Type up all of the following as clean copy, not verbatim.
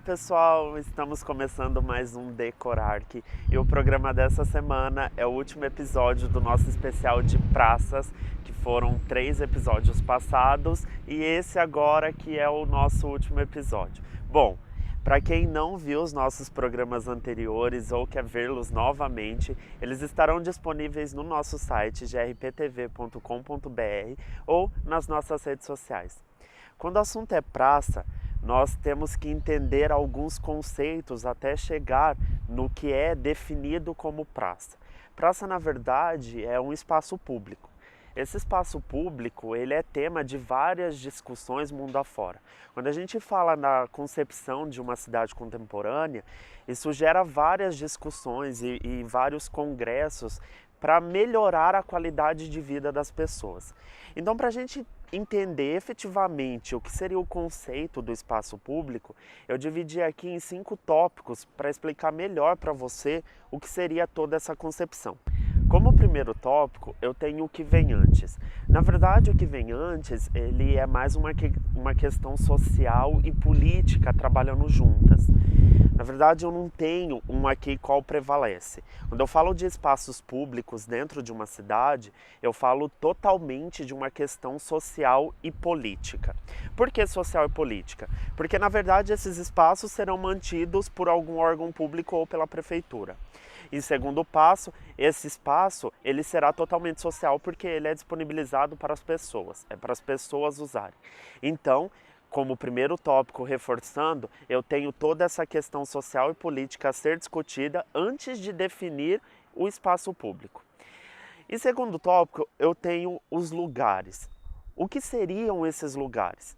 pessoal, estamos começando mais um Decorarque e o programa dessa semana é o último episódio do nosso especial de praças, que foram 3 episódios passados e esse agora que é o nosso último episódio. Bom, para quem não viu os nossos programas anteriores ou quer vê-los novamente, eles estarão disponíveis no nosso site grptv.com.br ou nas nossas redes sociais. Quando o assunto é praça, nós temos que entender alguns conceitos até chegar no que é definido como praça. Praça, na verdade, é um espaço público. Esse espaço público, ele é tema de várias discussões mundo afora. Quando a gente fala na concepção de uma cidade contemporânea, isso gera várias discussões e vários congressos para melhorar a qualidade de vida das pessoas. Então, para a gente entender efetivamente o que seria o conceito do espaço público, eu dividi aqui em 5 tópicos para explicar melhor para você o que seria toda essa concepção. Como primeiro tópico, eu tenho o que vem antes. Na verdade, o que vem antes, ele é mais uma questão social e política trabalhando juntas. Na verdade, eu não tenho um aqui qual prevalece. Quando eu falo de espaços públicos dentro de uma cidade, eu falo totalmente de uma questão social e política. Por que social e política? Porque, na verdade, esses espaços serão mantidos por algum órgão público ou pela prefeitura. Em segundo passo, esse espaço ele será totalmente social porque ele é disponibilizado para as pessoas, é para as pessoas usarem. Então, como primeiro tópico, reforçando, eu tenho toda essa questão social e política a ser discutida antes de definir o espaço público. Em segundo tópico, eu tenho os lugares. O que seriam esses lugares?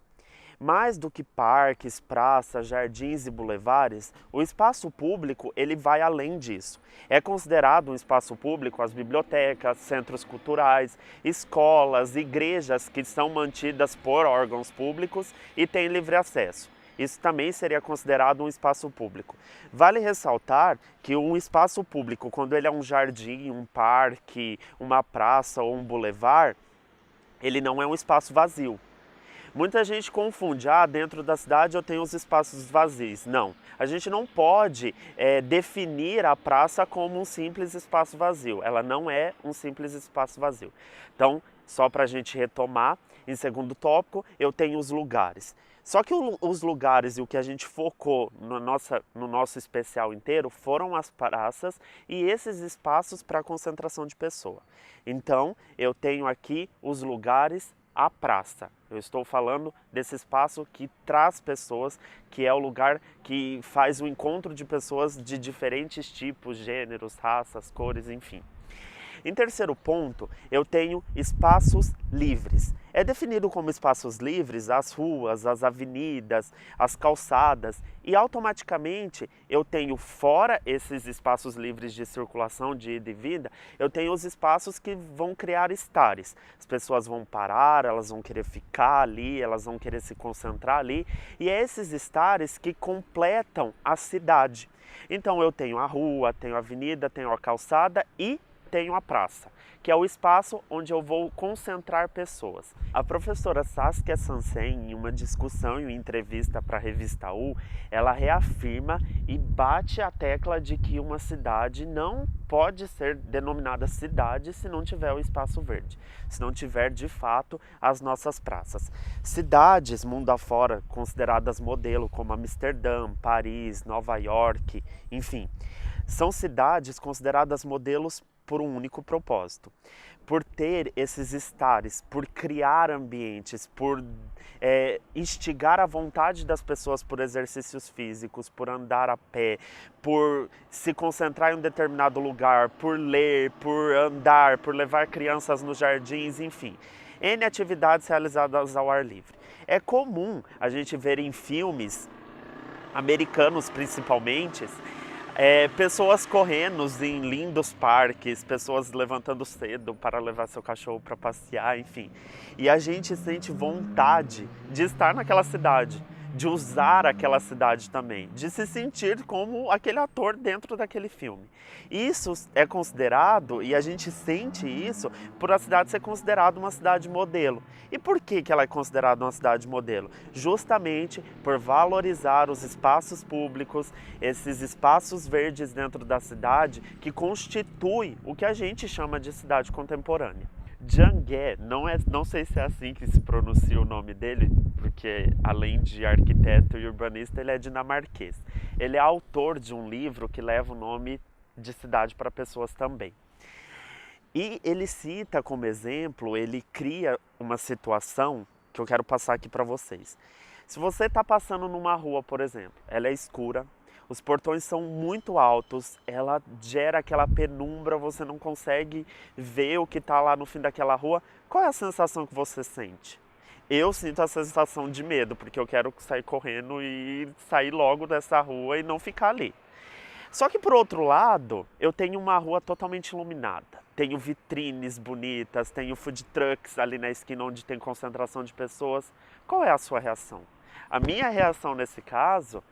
Mais do que parques, praças, jardins e bulevares, o espaço público ele vai além disso. É considerado um espaço público as bibliotecas, centros culturais, escolas, igrejas que são mantidas por órgãos públicos e têm livre acesso. Isso também seria considerado um espaço público. Vale ressaltar que um espaço público, quando ele é um jardim, um parque, uma praça ou um bulevar, ele não é um espaço vazio. Muita gente confunde, dentro da cidade eu tenho os espaços vazios. Não, a gente não pode definir a praça como um simples espaço vazio. Ela não é um simples espaço vazio. Então, só para a gente retomar, em segundo tópico, eu tenho os lugares. Só que os lugares e o que a gente focou no nosso especial inteiro foram as praças e esses espaços para concentração de pessoa. Então, eu tenho aqui os lugares, a praça. Eu estou falando desse espaço que traz pessoas, que é o lugar que faz o encontro de pessoas de diferentes tipos, gêneros, raças, cores, enfim. Em terceiro ponto, eu tenho espaços livres. É definido como espaços livres as ruas, as avenidas, as calçadas e automaticamente eu tenho fora esses espaços livres de circulação, de ida e vinda, eu tenho os espaços que vão criar estares. As pessoas vão parar, elas vão querer ficar ali, elas vão querer se concentrar ali e é esses estares que completam a cidade. Então eu tenho a rua, tenho a avenida, tenho a calçada e tenho a praça, que é o espaço onde eu vou concentrar pessoas. A professora Saskia Sansen, em uma discussão e uma entrevista para a revista U, ela reafirma e bate a tecla de que uma cidade não pode ser denominada cidade se não tiver o espaço verde, se não tiver de fato as nossas praças. Cidades mundo afora consideradas modelo como Amsterdã, Paris, Nova York, enfim, são cidades consideradas modelos por um único propósito, por ter esses estares, por criar ambientes, por instigar a vontade das pessoas por exercícios físicos, por andar a pé, por se concentrar em um determinado lugar, por ler, por andar, por levar crianças nos jardins, enfim. N atividades realizadas ao ar livre. É comum a gente ver em filmes americanos principalmente, pessoas correndo em lindos parques, pessoas levantando cedo para levar seu cachorro para passear, enfim. E a gente sente vontade de estar naquela cidade, de usar aquela cidade também, de se sentir como aquele ator dentro daquele filme. Isso é considerado, e a gente sente isso, por a cidade ser considerada uma cidade modelo. E por que ela é considerada uma cidade modelo? Justamente por valorizar os espaços públicos, esses espaços verdes dentro da cidade que constitui o que a gente chama de cidade contemporânea. Jangué, não sei se é assim que se pronuncia o nome dele, porque além de arquiteto e urbanista, ele é dinamarquês. Ele é autor de um livro que leva o nome de cidade para pessoas também. E ele cita como exemplo, ele cria uma situação que eu quero passar aqui para vocês. Se você está passando numa rua, por exemplo, ela é escura, os portões são muito altos, ela gera aquela penumbra, você não consegue ver o que está lá no fim daquela rua. Qual é a sensação que você sente? Eu sinto a sensação de medo, porque eu quero sair correndo e sair logo dessa rua e não ficar ali. Só que por outro lado, eu tenho uma rua totalmente iluminada. Tenho vitrines bonitas, tenho food trucks ali na esquina onde tem concentração de pessoas. Qual é a sua reação? A minha reação nesse caso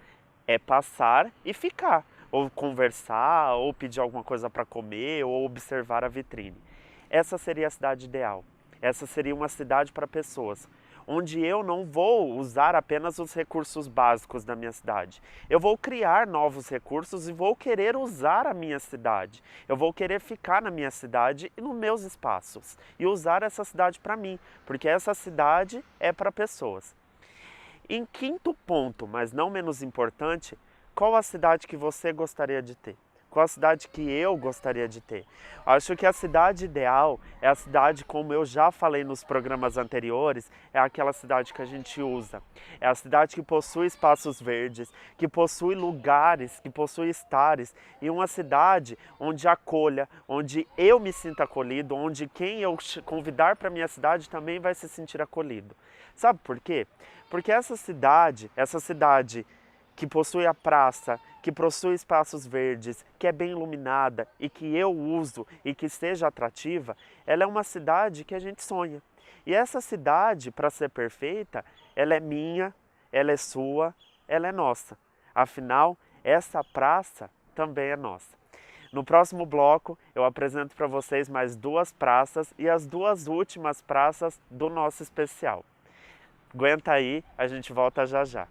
é passar e ficar, ou conversar, ou pedir alguma coisa para comer, ou observar a vitrine. Essa seria a cidade ideal. Essa seria uma cidade para pessoas, onde eu não vou usar apenas os recursos básicos da minha cidade. Eu vou criar novos recursos e vou querer usar a minha cidade. Eu vou querer ficar na minha cidade e nos meus espaços e usar essa cidade para mim, porque essa cidade é para pessoas. Em quinto ponto, mas não menos importante, qual a cidade que você gostaria de ter? Qual a cidade que eu gostaria de ter? Acho que a cidade ideal é a cidade, como eu já falei nos programas anteriores, é aquela cidade que a gente usa. É a cidade que possui espaços verdes, que possui lugares, que possui estares, e uma cidade onde acolha, onde eu me sinta acolhido, onde quem eu convidar para minha cidade também vai se sentir acolhido. Sabe por quê? Porque essa cidade que possui a praça, que possui espaços verdes, que é bem iluminada e que eu uso e que seja atrativa, ela é uma cidade que a gente sonha. E essa cidade, para ser perfeita, ela é minha, ela é sua, ela é nossa. Afinal, essa praça também é nossa. No próximo bloco, eu apresento para vocês mais 2 praças e as 2 últimas praças do nosso especial. Aguenta aí, a gente volta já já.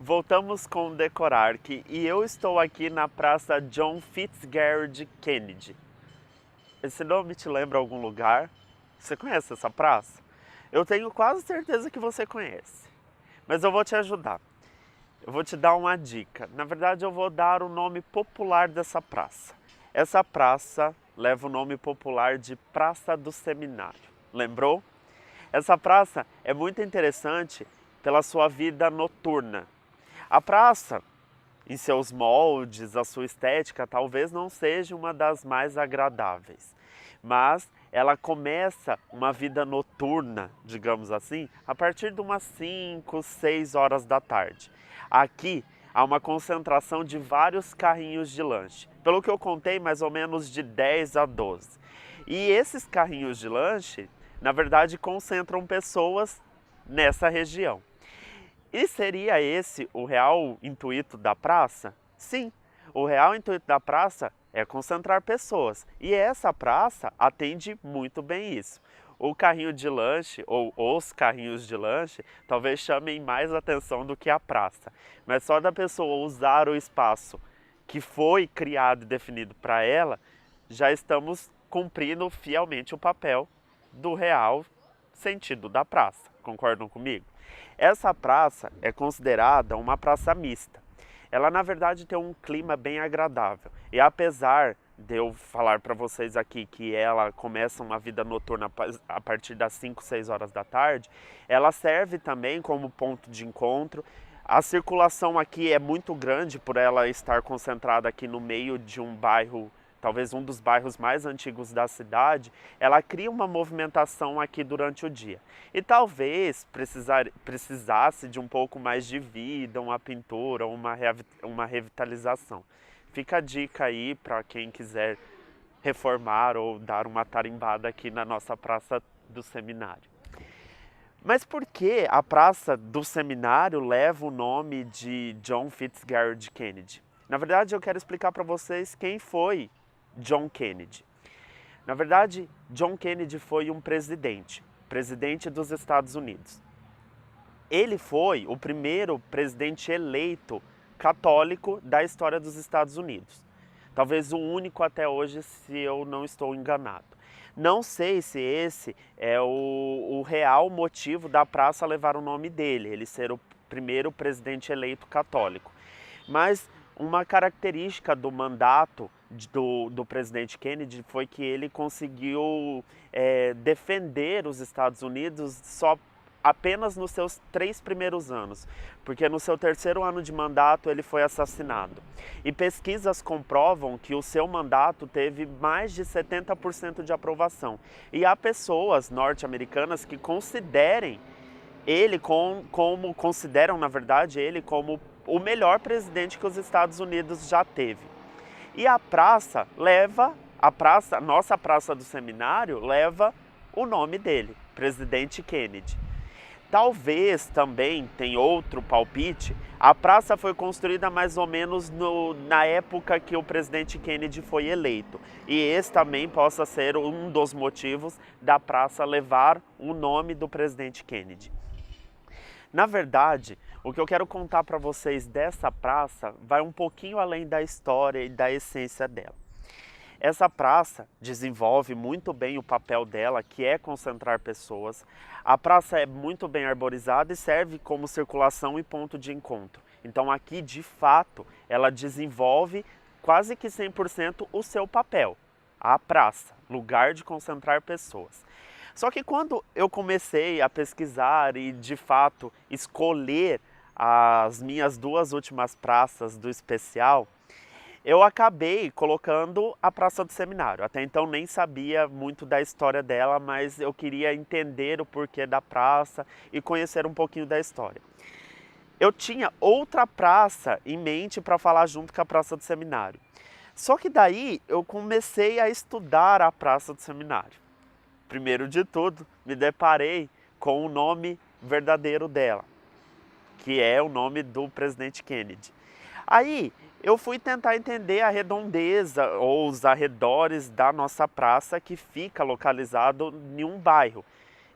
Voltamos com o Decorark e eu estou aqui na Praça John Fitzgerald Kennedy. Esse nome te lembra algum lugar? Você conhece essa praça? Eu tenho quase certeza que você conhece, mas eu vou te ajudar. Eu vou te dar uma dica. Na verdade, eu vou dar o nome popular dessa praça. Essa praça leva o nome popular de Praça do Seminário. Lembrou? Essa praça é muito interessante pela sua vida noturna. A praça, em seus moldes, a sua estética, talvez não seja uma das mais agradáveis, mas ela começa uma vida noturna, digamos assim, a partir de umas 5, 6 horas da tarde. Aqui há uma concentração de vários carrinhos de lanche. Pelo que eu contei, mais ou menos de 10 a 12. E esses carrinhos de lanche, na verdade, concentram pessoas nessa região. E seria esse o real intuito da praça? Sim, o real intuito da praça é concentrar pessoas. E essa praça atende muito bem isso. O carrinho de lanche, ou os carrinhos de lanche, talvez chamem mais atenção do que a praça. Mas só da pessoa usar o espaço que foi criado e definido para ela, já estamos cumprindo fielmente o papel do real sentido da praça. Concordam comigo? Essa praça é considerada uma praça mista. Ela, na verdade, tem um clima bem agradável. E apesar de eu falar para vocês aqui que ela começa uma vida noturna a partir das 5, 6 horas da tarde, ela serve também como ponto de encontro. A circulação aqui é muito grande por ela estar concentrada aqui no meio de um bairro, talvez um dos bairros mais antigos da cidade. Ela cria uma movimentação aqui durante o dia. E talvez precisasse de um pouco mais de vida, uma pintura, uma revitalização. Fica a dica aí para quem quiser reformar ou dar uma tarimbada aqui na nossa Praça do Seminário. Mas por que a Praça do Seminário leva o nome de John Fitzgerald Kennedy? Na verdade, eu quero explicar para vocês quem foi John Kennedy. Na verdade, John Kennedy foi um presidente dos Estados Unidos. Ele foi o primeiro presidente eleito católico da história dos Estados Unidos. Talvez o único até hoje, se eu não estou enganado. Não sei se esse é o real motivo da praça levar o nome dele, ele ser o primeiro presidente eleito católico. Mas uma característica do mandato do presidente Kennedy foi que ele conseguiu defender os Estados Unidos apenas nos seus 3 primeiros anos, porque no seu 3º ano de mandato ele foi assassinado. E pesquisas comprovam que o seu mandato teve mais de 70% de aprovação. E há pessoas norte-americanas que consideram ele como o melhor presidente que os Estados Unidos já teve. E a nossa praça do Seminário leva o nome dele, presidente Kennedy. Talvez também, tem outro palpite, a praça foi construída mais ou menos na época que o presidente Kennedy foi eleito. E esse também possa ser um dos motivos da praça levar o nome do presidente Kennedy. Na verdade, o que eu quero contar para vocês dessa praça vai um pouquinho além da história e da essência dela. Essa praça desenvolve muito bem o papel dela, que é concentrar pessoas. A praça é muito bem arborizada e serve como circulação e ponto de encontro. Então aqui, de fato, ela desenvolve quase que 100% o seu papel. A praça, lugar de concentrar pessoas. Só que quando eu comecei a pesquisar e, de fato, escolher as minhas 2 últimas praças do especial, eu acabei colocando a Praça do Seminário. Até então nem sabia muito da história dela, mas eu queria entender o porquê da praça e conhecer um pouquinho da história. Eu tinha outra praça em mente para falar junto com a Praça do Seminário. Só que daí eu comecei a estudar a Praça do Seminário. Primeiro de tudo, me deparei com o nome verdadeiro dela, que é o nome do presidente Kennedy. Aí eu fui tentar entender a redondeza ou os arredores da nossa praça, que fica localizado em um bairro.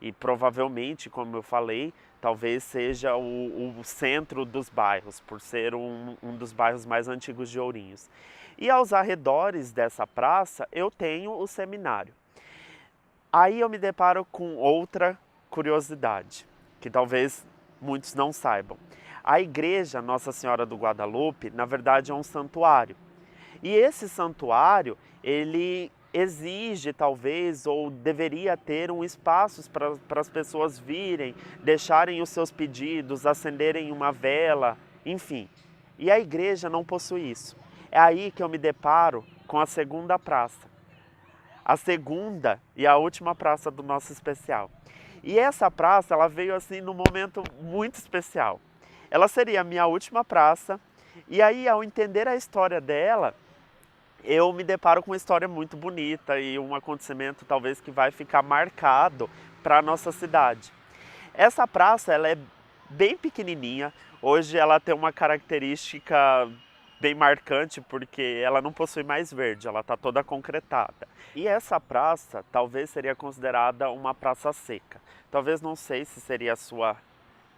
E provavelmente, como eu falei, talvez seja o centro dos bairros, por ser um dos bairros mais antigos de Ourinhos. E aos arredores dessa praça eu tenho o seminário. Aí eu me deparo com outra curiosidade, que talvez muitos não saibam. A igreja Nossa Senhora do Guadalupe, na verdade, é um santuário. E esse santuário, ele exige talvez, ou deveria ter um espaço para as pessoas virem, deixarem os seus pedidos, acenderem uma vela, enfim. E a igreja não possui isso. É aí que eu me deparo com a segunda praça. A segunda e a última praça do nosso especial. E essa praça, ela veio assim num momento muito especial. Ela seria a minha última praça, e aí ao entender a história dela, eu me deparo com uma história muito bonita e um acontecimento talvez que vai ficar marcado para a nossa cidade. Essa praça, ela é bem pequenininha, hoje ela tem uma característica bem marcante porque ela não possui mais verde, ela está toda concretada. E essa praça talvez seria considerada uma praça seca. Talvez não sei se seria a sua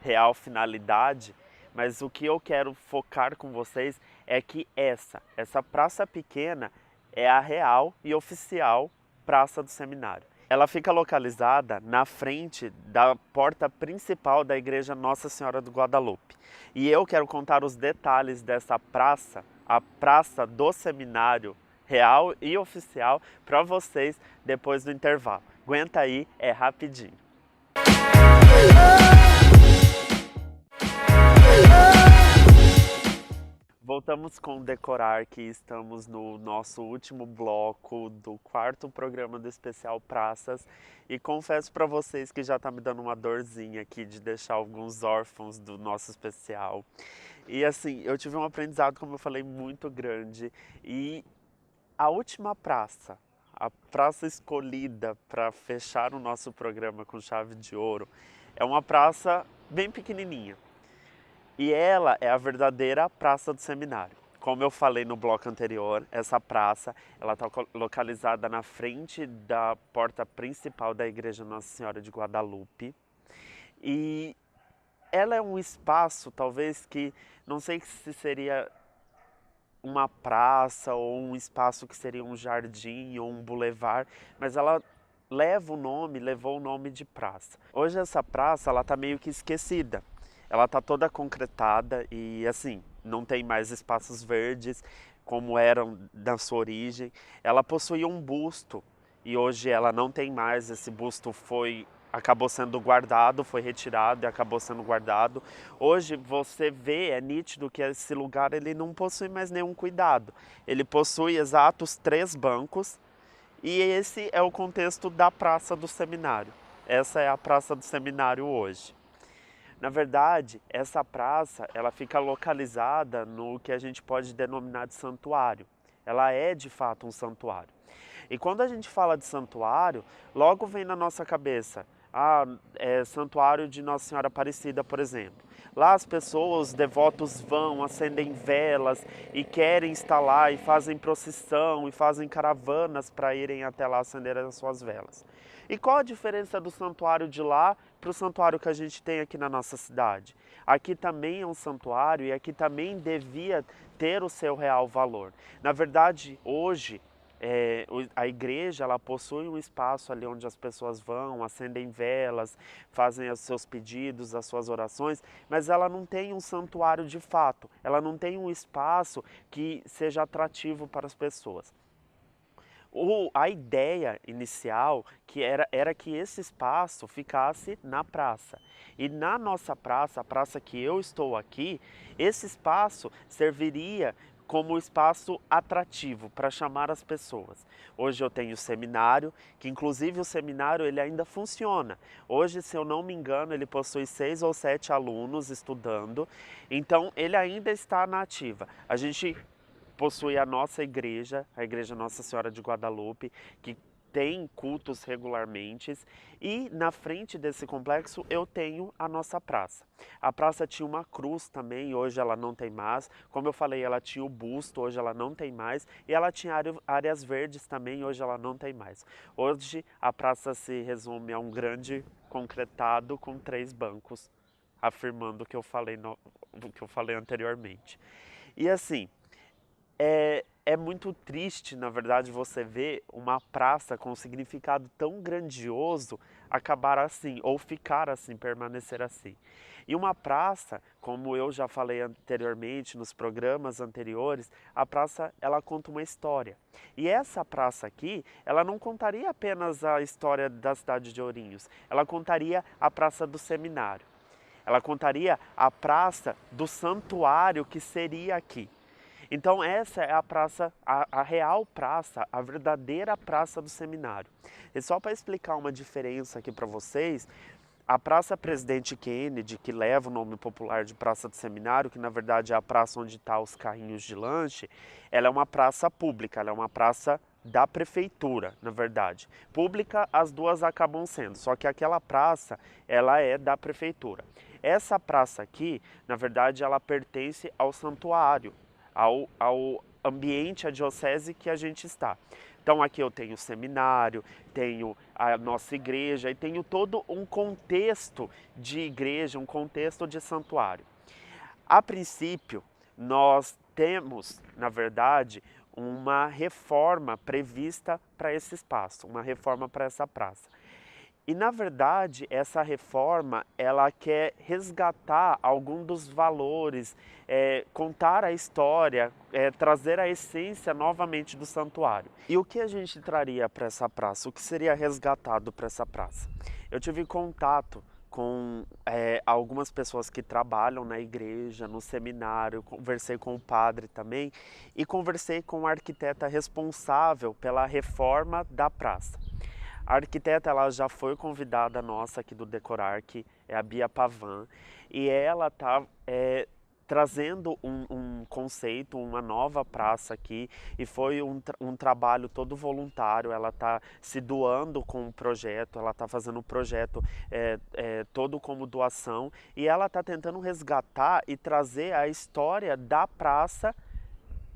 real finalidade, mas o que eu quero focar com vocês é que essa praça pequena é a real e oficial Praça do Seminário. Ela fica localizada na frente da porta principal da igreja Nossa Senhora do Guadalupe. E eu quero contar os detalhes dessa praça, a Praça do Seminário real e oficial, para vocês depois do intervalo. Aguenta aí, é rapidinho. Voltamos com Decorar, que estamos no nosso último bloco do 4º programa do especial Praças, e confesso para vocês que já tá me dando uma dorzinha aqui de deixar alguns órfãos do nosso especial. E assim, eu tive um aprendizado, como eu falei, muito grande, e a última praça, a praça escolhida para fechar o nosso programa com chave de ouro, é uma praça bem pequenininha. E ela é a verdadeira Praça do Seminário. Como eu falei no bloco anterior, essa praça ela está localizada na frente da porta principal da Igreja Nossa Senhora de Guadalupe. E ela é um espaço, talvez que, não sei se seria uma praça ou um espaço que seria um jardim ou um bulevar, mas ela levou o nome de praça. Hoje essa praça ela está meio que esquecida. Ela está toda concretada e assim, não tem mais espaços verdes como eram na sua origem. Ela possuía um busto e hoje ela não tem mais. Esse busto acabou sendo guardado, foi retirado e acabou sendo guardado. Hoje você vê, é nítido que esse lugar ele não possui mais nenhum cuidado. Ele possui exatos 3 bancos e esse é o contexto da Praça do Seminário. Essa é a Praça do Seminário hoje. Na verdade, essa praça ela fica localizada no que a gente pode denominar de santuário. Ela é de fato um santuário. E quando a gente fala de santuário, logo vem na nossa cabeça, santuário de Nossa Senhora Aparecida, por exemplo. Lá as pessoas, os devotos vão, acendem velas e querem estar lá e fazem procissão e fazem caravanas para irem até lá acender as suas velas. E qual a diferença do santuário de lá para o santuário que a gente tem aqui na nossa cidade? Aqui também é um santuário e aqui também devia ter o seu real valor. Na verdade, hoje, a igreja ela possui um espaço ali onde as pessoas vão, acendem velas, fazem os seus pedidos, as suas orações, mas ela não tem um santuário de fato, ela não tem um espaço que seja atrativo para as pessoas. A ideia inicial era que esse espaço ficasse na praça. E na nossa praça, a praça que eu estou aqui, esse espaço serviria como espaço atrativo para chamar as pessoas. Hoje eu tenho o seminário, que inclusive o seminário ele ainda funciona. Hoje, se eu não me engano, ele possui 6 ou 7 alunos estudando, então ele ainda está na ativa. A gente possui a nossa igreja, a Igreja Nossa Senhora de Guadalupe, que tem cultos regularmente, e na frente desse complexo eu tenho a nossa praça. A praça tinha uma cruz também, hoje ela não tem mais. Como eu falei, ela tinha o busto, hoje ela não tem mais. E ela tinha áreas verdes também, hoje ela não tem mais. Hoje a praça se resume a um grande concretado com 3 bancos, afirmando o que eu falei anteriormente. E assim, é muito triste, na verdade, você ver uma praça com um significado tão grandioso acabar assim, ou ficar assim, permanecer assim. E uma praça, como eu já falei anteriormente nos programas anteriores, a praça ela conta uma história. E essa praça aqui, ela não contaria apenas a história da cidade de Ourinhos, ela contaria a praça do seminário. Ela contaria a praça do santuário que seria aqui. Então essa é a praça, a real praça, a verdadeira praça do seminário. E só para explicar uma diferença aqui para vocês, a Praça Presidente Kennedy, que leva o nome popular de Praça do Seminário, que na verdade é a praça onde estão os carrinhos de lanche, ela é uma praça pública, ela é uma praça da prefeitura, na verdade. Pública as duas acabam sendo, só que aquela praça, ela é da prefeitura. Essa praça aqui, na verdade, ela pertence ao santuário, ao ambiente, à diocese que a gente está. Então aqui eu tenho o seminário, tenho a nossa igreja e tenho todo um contexto de igreja, um contexto de santuário. A princípio, nós temos, na verdade, uma reforma prevista para esse espaço, uma reforma para essa praça. E na verdade, essa reforma, ela quer resgatar algum dos valores, contar a história, trazer a essência novamente do santuário. E o que a gente traria para essa praça? O que seria resgatado para essa praça? Eu tive contato com algumas pessoas que trabalham na igreja, no seminário, conversei com o padre também e conversei com a arquiteta responsável pela reforma da praça. A arquiteta ela já foi convidada nossa aqui do Decorar, que é a Bia Pavan, e ela está trazendo um conceito, uma nova praça aqui, e foi um trabalho todo voluntário. Ela está se doando com o projeto, ela está fazendo o projeto todo como doação, e ela está tentando resgatar e trazer a história da praça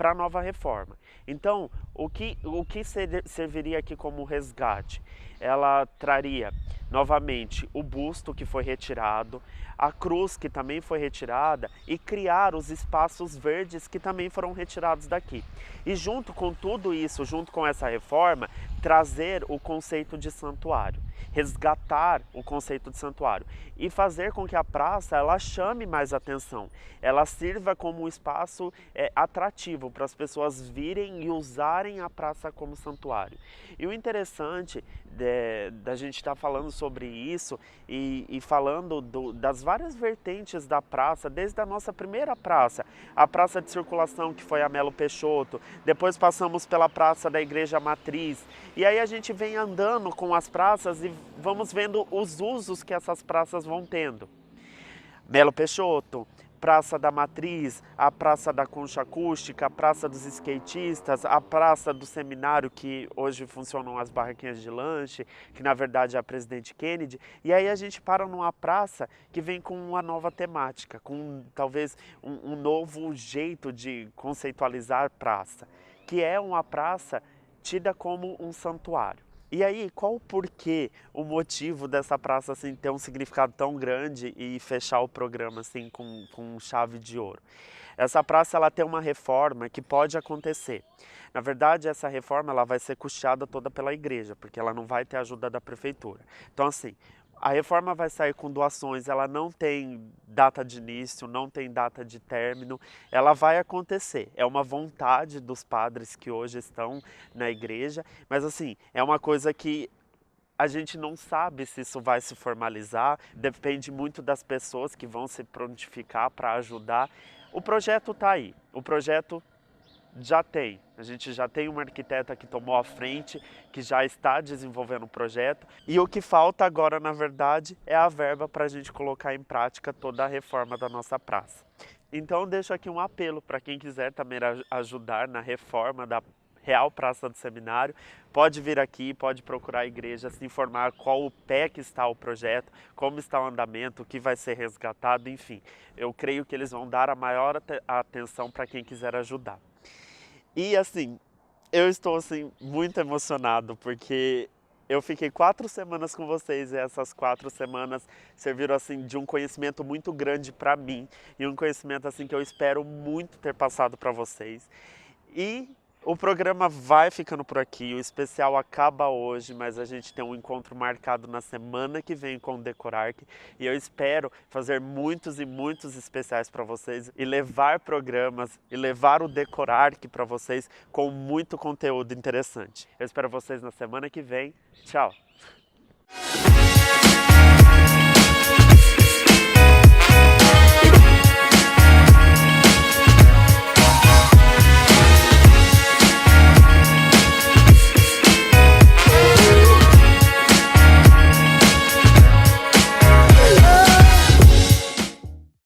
para a nova reforma. Então, o que serviria aqui como resgate? Ela traria novamente o busto que foi retirado, a cruz que também foi retirada e criar os espaços verdes que também foram retirados daqui. E junto com tudo isso, junto com essa reforma, trazer o conceito de santuário, resgatar o conceito de santuário e fazer com que a praça ela chame mais atenção, ela sirva como um espaço atrativo para as pessoas virem e usarem a praça como santuário. E o interessante da gente estar falando sobre isso e falando das várias vertentes da praça, desde a nossa primeira praça, a praça de circulação que foi a Melo Peixoto, depois passamos pela praça da Igreja Matriz, e aí a gente vem andando com as praças e vamos vendo os usos que essas praças vão tendo. Melo Peixoto, Praça da Matriz, a Praça da Concha Acústica, a Praça dos Skatistas, a Praça do Seminário, que hoje funcionam as barraquinhas de lanche, que na verdade é a Presidente Kennedy, e aí a gente para numa praça que vem com uma nova temática, com talvez um novo jeito de conceitualizar a praça, que é uma praça tida como um santuário. E aí, qual o porquê, o motivo dessa praça assim, ter um significado tão grande e fechar o programa assim, com chave de ouro? Essa praça ela tem uma reforma que pode acontecer. Na verdade, essa reforma ela vai ser custeada toda pela igreja, porque ela não vai ter ajuda da prefeitura. Então, assim, a reforma vai sair com doações, ela não tem data de início, não tem data de término, ela vai acontecer. É uma vontade dos padres que hoje estão na igreja, mas assim, é uma coisa que a gente não sabe se isso vai se formalizar, depende muito das pessoas que vão se prontificar para ajudar. O projeto está aí, o projeto já tem. A gente já tem uma arquiteta que tomou a frente, que já está desenvolvendo o projeto. E o que falta agora, na verdade, é a verba para a gente colocar em prática toda a reforma da nossa praça. Então, deixo aqui um apelo para quem quiser também ajudar na reforma da Real Praça do Seminário. Pode vir aqui, pode procurar a igreja, se informar qual o pé que está o projeto, como está o andamento, o que vai ser resgatado, enfim. Eu creio que eles vão dar a maior atenção para quem quiser ajudar. E assim, eu estou assim muito emocionado porque eu fiquei 4 semanas com vocês e essas 4 semanas serviram assim de um conhecimento muito grande para mim e um conhecimento assim que eu espero muito ter passado para vocês. E o programa vai ficando por aqui, o especial acaba hoje, mas a gente tem um encontro marcado na semana que vem com o Decorarque e eu espero fazer muitos e muitos especiais para vocês e levar programas e levar o Decorarque para vocês com muito conteúdo interessante. Eu espero vocês na semana que vem. Tchau!